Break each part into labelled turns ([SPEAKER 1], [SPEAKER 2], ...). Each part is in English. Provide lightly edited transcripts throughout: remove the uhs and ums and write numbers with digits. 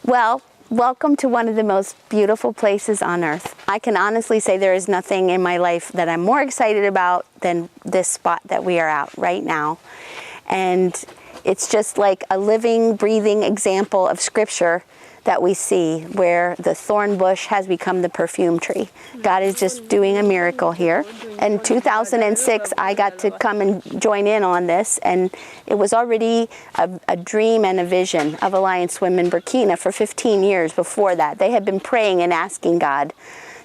[SPEAKER 1] Well, welcome to one of the most beautiful places on earth. I can honestly say there is nothing in my life that I'm more excited about than this spot that we are at right now. And it's just like a living, breathing example of scripture that we see, where the thorn bush has become the perfume tree. God is just doing a miracle here. In 2006, I got to come and join in on this, and it was already a dream and a vision of Alliance Women Burkina for 15 years before that. They had been praying and asking God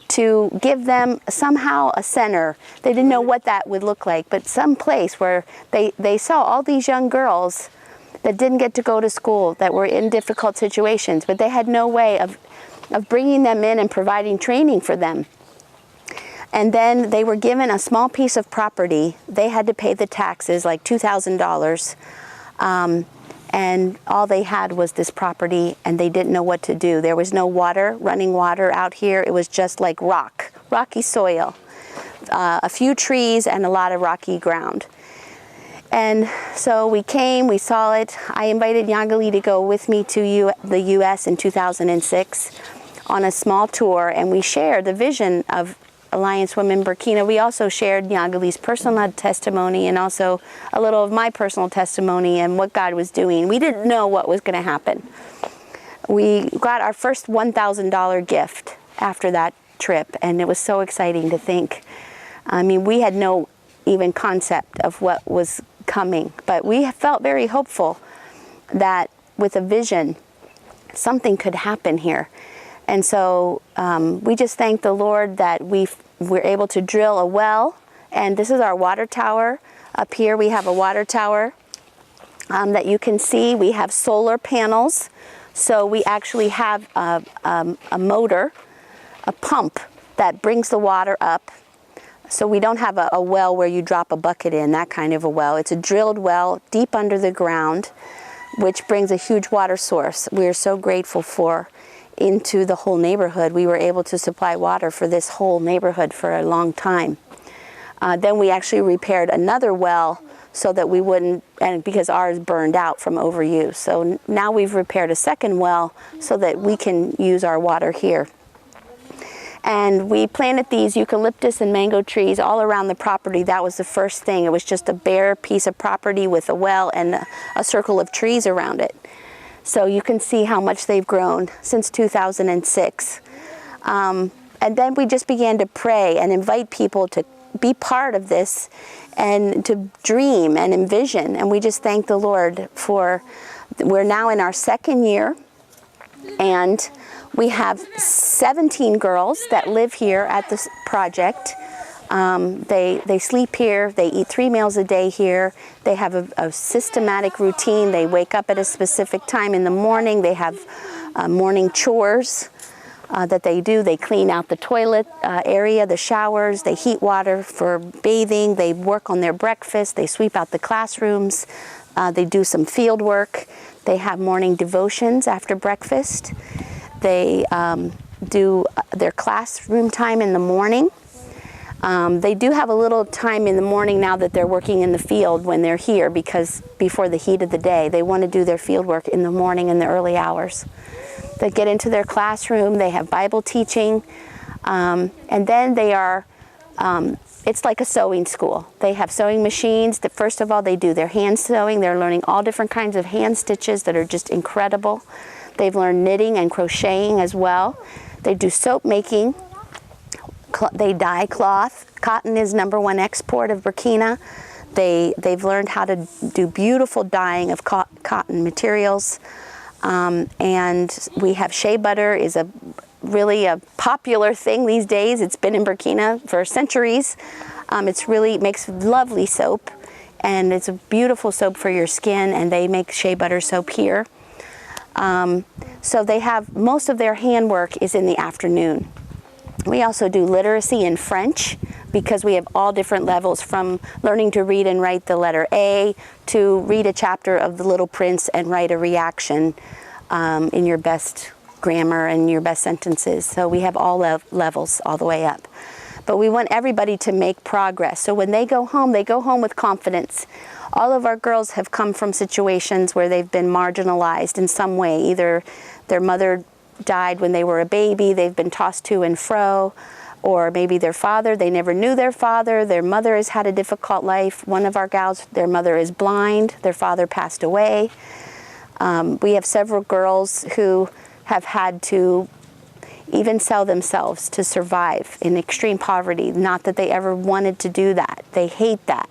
[SPEAKER 1] to give them somehow a center. They didn't know what that would look like, but some place where they saw all these young girls that didn't get to go to school, that were in difficult situations, but they had no way of bringing them in and providing training for them. And then they were given a small piece of property. They had to pay the taxes, like $2,000. And all they had was this property, and they didn't know what to do. There was no water, running water out here. It was just like rocky soil, a few trees and a lot of rocky ground. And so we came, we saw it. I invited Nyagali to go with me to the U.S. in 2006 on a small tour, and we shared the vision of Alliance Women Burkina. We also shared Nyagali's personal testimony and also a little of my personal testimony and what God was doing. We didn't know what was going to happen. We got our first $1,000 gift after that trip, and it was so exciting to think. I mean, we had no even concept of what was coming, but we felt very hopeful that with a vision something could happen here. And so we just thank the Lord that we're able to drill a well, and this is our water tower. Up here we have a water tower that you can see. We have solar panels, so we actually have a motor, a pump that brings the water up. So we don't have a well where you drop a bucket in, that kind of a well. It's a drilled well deep under the ground, which brings a huge water source we are so grateful for into the whole neighborhood. We were able to supply water for this whole neighborhood for a long time. Then we actually repaired another well so that we wouldn't, and because ours burned out from overuse. So now we've repaired a second well so that we can use our water here. And we planted these eucalyptus and mango trees all around the property. That was the first thing. It was just a bare piece of property with a well and a circle of trees around it. So you can see how much they've grown since 2006. And then we just began to pray and invite people to be part of this and to dream and envision. And we just thank the Lord for, we're now in our second year, and we have 17 girls that live here at this project. They sleep here, they eat 3 meals a day here. They have a systematic routine. They wake up at a specific time in the morning. They have morning chores that they do. They clean out the toilet area, the showers, they heat water for bathing, they work on their breakfast, they sweep out the classrooms, they do some field work. They have morning devotions after breakfast. They do their classroom time in the morning. They do have a little time in the morning now that they're working in the field when they're here, because before the heat of the day, they want to do their field work in the morning in the early hours. They get into their classroom, they have Bible teaching, and then they are, it's like a sewing school. They have sewing machines. First of all, they do their hand sewing. They're learning all different kinds of hand stitches that are just incredible. They've learned knitting and crocheting as well. They do soap making. They dye cloth. Cotton is #1 export of Burkina. They've learned how to do beautiful dyeing of cotton materials. And we have shea butter is really a popular thing these days. It's been in Burkina for centuries. It makes lovely soap, and it's a beautiful soap for your skin, and they make shea butter soap here. So they have, most of their handwork is in the afternoon. We also do literacy in French, because we have all different levels, from learning to read and write the letter A to read a chapter of The Little Prince and write a reaction in your best grammar and your best sentences. So we have all levels all the way up. But we want everybody to make progress. So when they go home with confidence. All of our girls have come from situations where they've been marginalized in some way. Either their mother died when they were a baby, they've been tossed to and fro, or maybe their father, they never knew their father, their mother has had a difficult life. One of our gals, their mother is blind, their father passed away. We have several girls who have had to even sell themselves to survive in extreme poverty. Not that they ever wanted to do that. They hate that.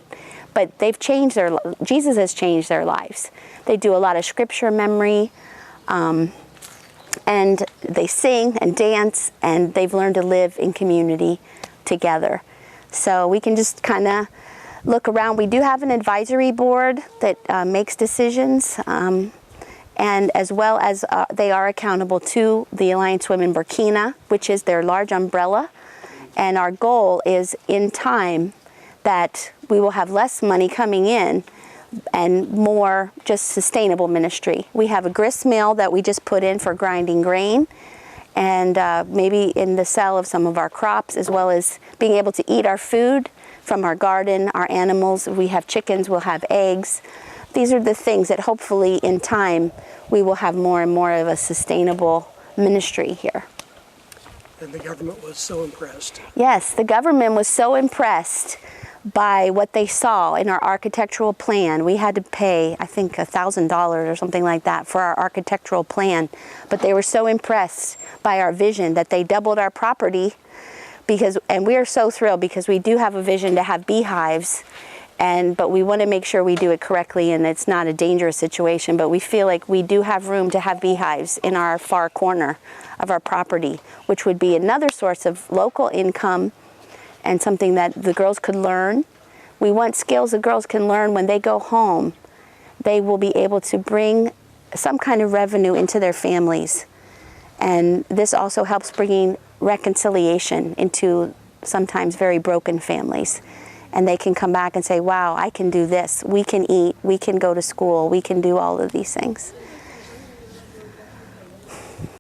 [SPEAKER 1] But they've changed Jesus has changed their lives. They do a lot of scripture memory, and they sing and dance, and they've learned to live in community together. So we can just kind of look around. We do have an advisory board that makes decisions, and as well as they are accountable to the Alliance Women Burkina, which is their large umbrella. And our goal is, in time, that we will have less money coming in and more just sustainable ministry. We have a grist mill that we just put in for grinding grain, and maybe in the sale of some of our crops, as well as being able to eat our food from our garden, our animals. If we have chickens, we'll have eggs. These are the things that hopefully in time we will have more and more of a sustainable ministry here.
[SPEAKER 2] And the government was so impressed.
[SPEAKER 1] Yes, the government was so impressed by what they saw in our architectural plan. We had to pay, I think, $1,000 or something like that for our architectural plan. But they were so impressed by our vision that they doubled our property, and we are so thrilled because we do have a vision to have beehives, but we want to make sure we do it correctly and it's not a dangerous situation. But we feel like we do have room to have beehives in our far corner of our property, which would be another source of local income and something that the girls could learn. We want skills the girls can learn when they go home. They will be able to bring some kind of revenue into their families. And this also helps bringing reconciliation into sometimes very broken families. And they can come back and say, wow, I can do this. We can eat, we can go to school, we can do all of these things.